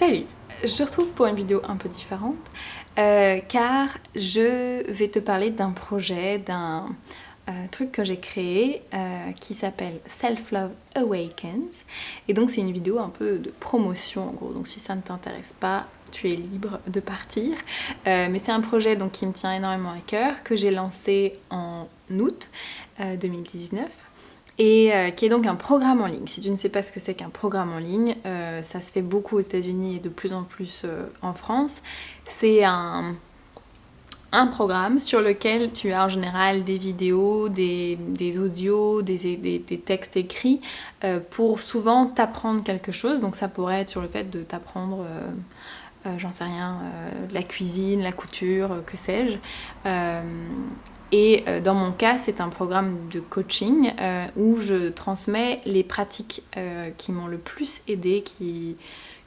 Salut, je te retrouve pour une vidéo un peu différente car je vais te parler d'un projet, d'un truc que j'ai créé qui s'appelle Self Love Awakens, et donc c'est une vidéo un peu de promotion en gros, donc si ça ne t'intéresse pas tu es libre de partir, mais c'est un projet donc qui me tient énormément à cœur, que j'ai lancé en août 2019 et qui est donc un programme en ligne. Si tu ne sais pas ce que c'est qu'un programme en ligne, ça se fait beaucoup aux États-Unis et de plus en plus en France. C'est un programme sur lequel tu as en général des vidéos, des audios, des textes écrits pour souvent t'apprendre quelque chose. Donc ça pourrait être sur le fait de t'apprendre, j'en sais rien, la cuisine, la couture, que sais-je. Et dans mon cas, c'est un programme de coaching où je transmets les pratiques qui m'ont le plus aidée,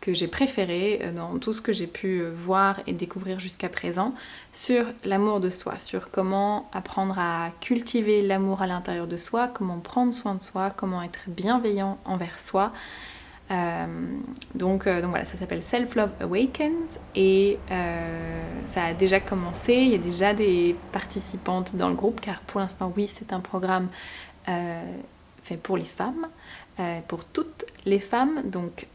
que j'ai préférées dans tout ce que j'ai pu voir et découvrir jusqu'à présent sur l'amour de soi, sur comment apprendre à cultiver l'amour à l'intérieur de soi, comment prendre soin de soi, comment être bienveillant envers soi. Donc voilà, ça s'appelle Self Love Awakens et ça a déjà commencé, il y a déjà des participantes dans le groupe car pour l'instant oui c'est un programme fait pour les femmes, pour toutes les femmes, donc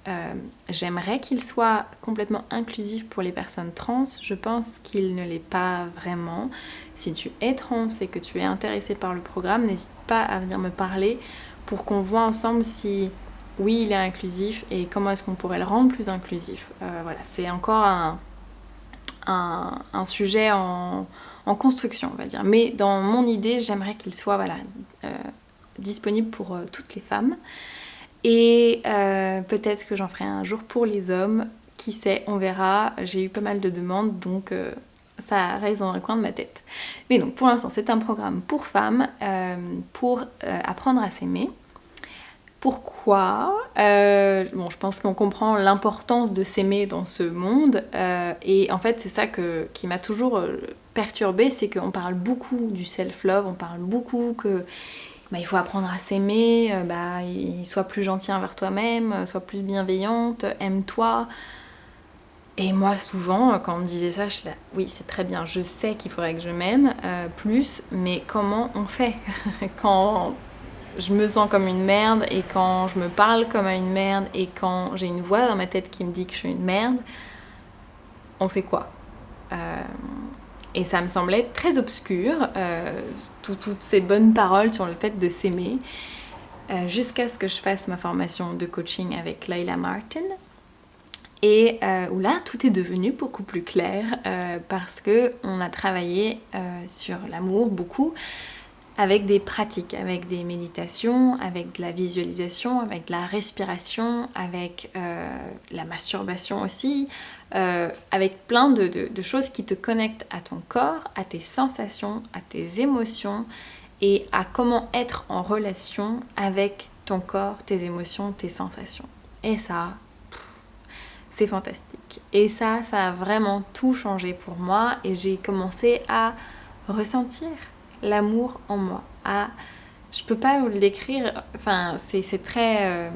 j'aimerais qu'il soit complètement inclusif pour les personnes trans. Je pense qu'il ne l'est pas vraiment. Si tu es trans et que tu es intéressé par le programme, n'hésite pas à venir me parler pour qu'on voit ensemble si oui, il est inclusif et comment est-ce qu'on pourrait le rendre plus inclusif. Voilà, c'est encore un sujet en construction, on va dire. Mais dans mon idée, j'aimerais qu'il soit disponible pour toutes les femmes. Et peut-être que j'en ferai un jour pour les hommes. Qui sait, on verra. J'ai eu pas mal de demandes, donc ça reste dans un coin de ma tête. Mais donc, pour l'instant, c'est un programme pour femmes, pour apprendre à s'aimer. Pourquoi bon, je pense qu'on comprend l'importance de s'aimer dans ce monde et en fait c'est ça qui m'a toujours perturbée, c'est qu'on parle beaucoup du self-love, on parle beaucoup que il faut apprendre à s'aimer, sois plus gentil envers toi-même, sois plus bienveillante, aime-toi. Et moi souvent quand on me disait ça, je suis là, oui c'est très bien, je sais qu'il faudrait que je m'aime plus, mais comment on fait quand je me sens comme une merde et quand je me parle comme à une merde et quand j'ai une voix dans ma tête qui me dit que je suis une merde, on fait quoi Et ça me semblait très obscur, toutes ces bonnes paroles sur le fait de s'aimer, jusqu'à ce que je fasse ma formation de coaching avec Layla Martin. Et où là, tout est devenu beaucoup plus clair parce qu'on a travaillé sur l'amour beaucoup, avec des pratiques, avec des méditations, avec de la visualisation, avec de la respiration, avec la masturbation aussi, avec plein de choses qui te connectent à ton corps, à tes sensations, à tes émotions et à comment être en relation avec ton corps, tes émotions, tes sensations. Et ça, c'est fantastique. Et ça a vraiment tout changé pour moi et j'ai commencé à ressentir l'amour en moi. Je peux pas vous l'écrire, enfin c'est très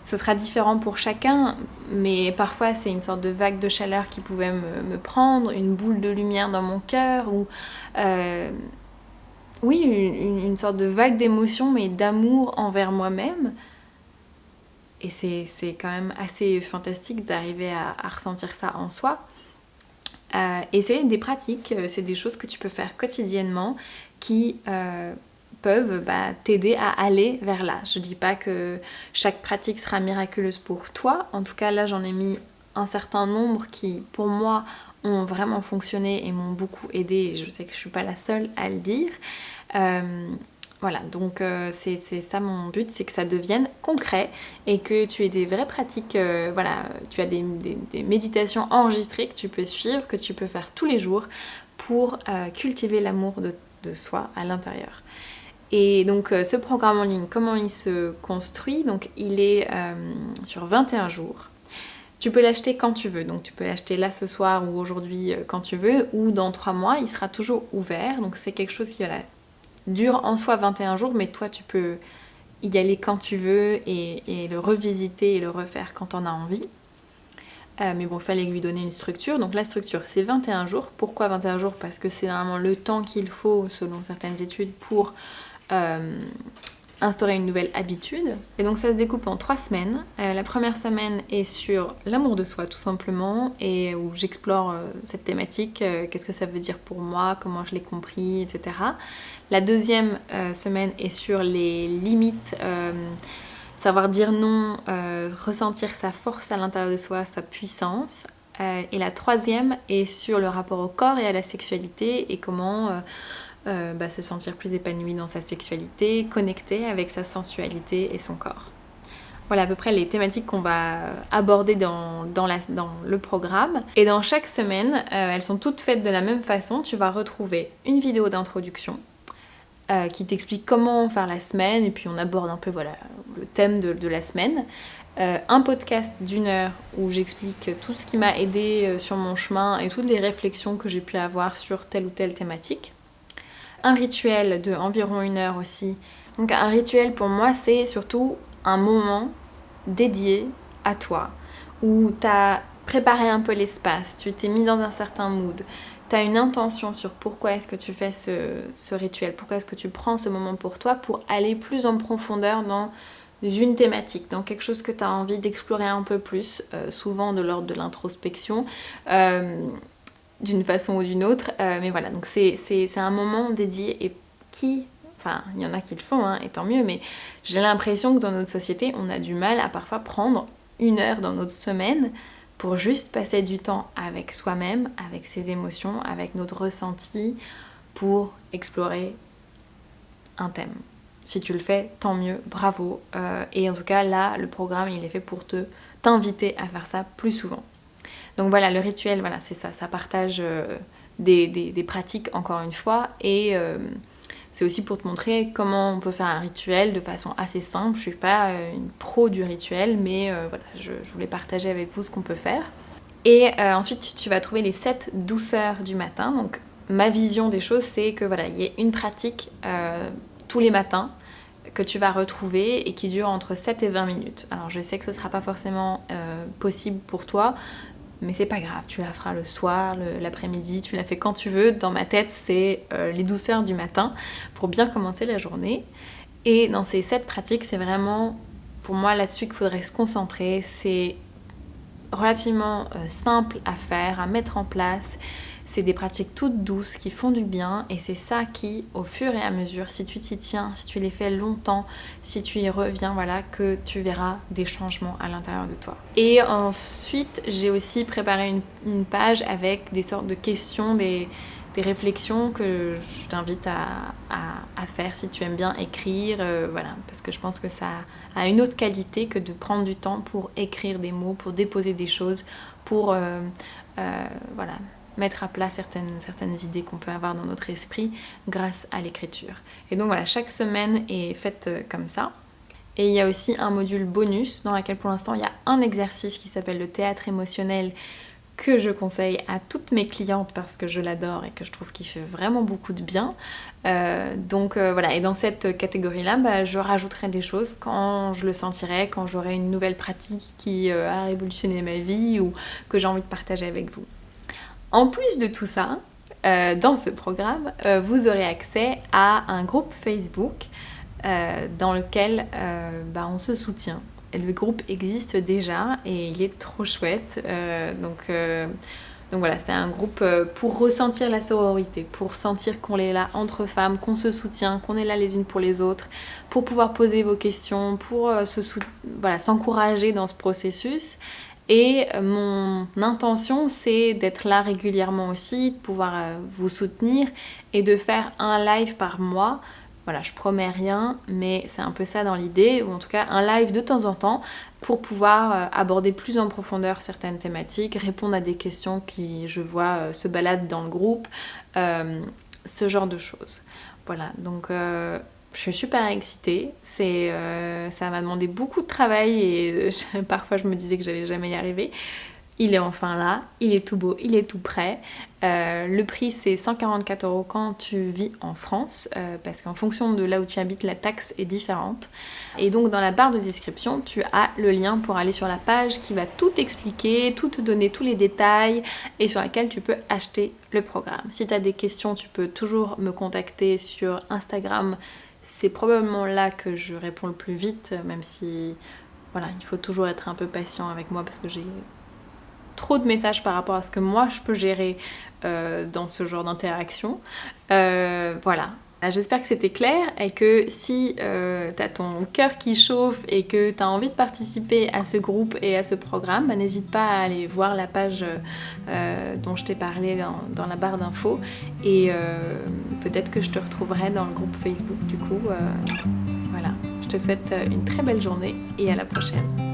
ce sera différent pour chacun, mais parfois c'est une sorte de vague de chaleur qui pouvait me prendre, une boule de lumière dans mon cœur, ou oui, une sorte de vague d'émotion, mais d'amour envers moi-même. Et c'est quand même assez fantastique d'arriver à ressentir ça en soi. Et c'est des pratiques, c'est des choses que tu peux faire quotidiennement qui peuvent t'aider à aller vers là. Je dis pas que chaque pratique sera miraculeuse pour toi, en tout cas là j'en ai mis un certain nombre qui pour moi ont vraiment fonctionné et m'ont beaucoup aidée, et je sais que je suis pas la seule à le dire. Voilà, donc c'est ça mon but, c'est que ça devienne concret et que tu aies des vraies pratiques, tu as des méditations enregistrées que tu peux suivre, que tu peux faire tous les jours pour cultiver l'amour de soi à l'intérieur. Et donc ce programme en ligne, comment il se construit? Donc il est sur 21 jours. Tu peux l'acheter quand tu veux, donc tu peux l'acheter là ce soir ou aujourd'hui quand tu veux, ou dans 3 mois, il sera toujours ouvert, donc c'est quelque chose qui dure en soi 21 jours, mais toi tu peux y aller quand tu veux et le revisiter et le refaire quand on a envie. Mais bon, il fallait lui donner une structure. Donc la structure, c'est 21 jours. Pourquoi 21 jours? Parce que c'est normalement le temps qu'il faut, selon certaines études, pour instaurer une nouvelle habitude. Et donc ça se découpe en 3 semaines. La première semaine est sur l'amour de soi, tout simplement, et où j'explore cette thématique, qu'est-ce que ça veut dire pour moi, comment je l'ai compris, etc. La deuxième semaine est sur les limites, savoir dire non, ressentir sa force à l'intérieur de soi, sa puissance. Et la troisième est sur le rapport au corps et à la sexualité et comment se sentir plus épanoui dans sa sexualité, connecté avec sa sensualité et son corps. Voilà à peu près les thématiques qu'on va aborder dans le programme. Et dans chaque semaine, elles sont toutes faites de la même façon. Tu vas retrouver une vidéo d'introduction qui t'explique comment faire la semaine et puis on aborde un peu voilà, le thème de la semaine. Un podcast d'1 heure où j'explique tout ce qui m'a aidé sur mon chemin et toutes les réflexions que j'ai pu avoir sur telle ou telle thématique. Un rituel de environ 1 heure aussi. Donc un rituel pour moi c'est surtout un moment dédié à toi où tu as préparé un peu l'espace, tu t'es mis dans un certain mood, tu as une intention sur pourquoi est-ce que tu fais ce rituel, pourquoi est-ce que tu prends ce moment pour toi pour aller plus en profondeur dans une thématique, dans quelque chose que tu as envie d'explorer un peu plus, souvent de l'ordre de l'introspection, d'une façon ou d'une autre, mais voilà, donc c'est un moment dédié et enfin il y en a qui le font, hein, et tant mieux, mais j'ai l'impression que dans notre société, on a du mal à parfois prendre 1 heure dans notre semaine pour juste passer du temps avec soi-même, avec ses émotions, avec notre ressenti, pour explorer un thème. Si tu le fais, tant mieux, bravo. Et en tout cas, là, le programme, il est fait pour t'inviter à faire ça plus souvent. Donc voilà, le rituel, voilà, c'est ça. Ça partage des pratiques, encore une fois. Et c'est aussi pour te montrer comment on peut faire un rituel de façon assez simple. Je suis pas une pro du rituel, mais voilà, je voulais partager avec vous ce qu'on peut faire. Et ensuite, tu vas trouver les 7 douceurs du matin. Donc ma vision des choses, c'est que voilà, il y ait une pratique tous les matins que tu vas retrouver et qui dure entre 7 et 20 minutes. Alors je sais que ce sera pas forcément possible pour toi, mais c'est pas grave, tu la feras le soir, l'après-midi, tu la fais quand tu veux. Dans ma tête, c'est les douceurs du matin pour bien commencer la journée. Et dans ces 7 pratiques, c'est vraiment pour moi là-dessus qu'il faudrait se concentrer. C'est relativement simple à faire, à mettre en place. C'est des pratiques toutes douces qui font du bien et c'est ça qui, au fur et à mesure, si tu t'y tiens, si tu les fais longtemps, si tu y reviens, voilà, que tu verras des changements à l'intérieur de toi. Et ensuite, j'ai aussi préparé une page avec des sortes de questions, des réflexions que je t'invite à faire si tu aimes bien écrire, voilà, parce que je pense que ça a une autre qualité que de prendre du temps pour écrire des mots, pour déposer des choses, pour voilà, mettre à plat certaines idées qu'on peut avoir dans notre esprit grâce à l'écriture. Et donc voilà, chaque semaine est faite comme ça. Et il y a aussi un module bonus dans lequel pour l'instant il y a un exercice qui s'appelle le théâtre émotionnel que je conseille à toutes mes clientes parce que je l'adore et que je trouve qu'il fait vraiment beaucoup de bien. Donc voilà, et dans cette catégorie-là, je rajouterai des choses quand je le sentirai, quand j'aurai une nouvelle pratique qui a révolutionné ma vie ou que j'ai envie de partager avec vous. En plus de tout ça, dans ce programme, vous aurez accès à un groupe Facebook dans lequel on se soutient. Et le groupe existe déjà et il est trop chouette. Donc voilà, c'est un groupe pour ressentir la sororité, pour sentir qu'on est là entre femmes, qu'on se soutient, qu'on est là les unes pour les autres, pour pouvoir poser vos questions, pour s'encourager dans ce processus. Et mon intention, c'est d'être là régulièrement aussi, de pouvoir vous soutenir et de faire un live par mois. Voilà, je promets rien, mais c'est un peu ça dans l'idée, ou en tout cas un live de temps en temps pour pouvoir aborder plus en profondeur certaines thématiques, répondre à des questions qui, je vois, se baladent dans le groupe, ce genre de choses. Voilà, donc je suis super excitée, ça m'a demandé beaucoup de travail et parfois je me disais que j'allais jamais y arriver. Il est enfin là, il est tout beau, il est tout prêt. Le prix c'est 144 € quand tu vis en France, parce qu'en fonction de là où tu habites, la taxe est différente. Et donc dans la barre de description, tu as le lien pour aller sur la page qui va tout expliquer, tout te donner tous les détails et sur laquelle tu peux acheter le programme. Si tu as des questions, tu peux toujours me contacter sur Instagram. C'est probablement là que je réponds le plus vite, même si voilà, il faut toujours être un peu patient avec moi parce que j'ai trop de messages par rapport à ce que moi je peux gérer dans ce genre d'interaction. Voilà. J'espère que c'était clair et que si t'as ton cœur qui chauffe et que t'as envie de participer à ce groupe et à ce programme, n'hésite pas à aller voir la page dont je t'ai parlé dans la barre d'infos et peut-être que je te retrouverai dans le groupe Facebook du coup. Voilà. Je te souhaite une très belle journée et à la prochaine.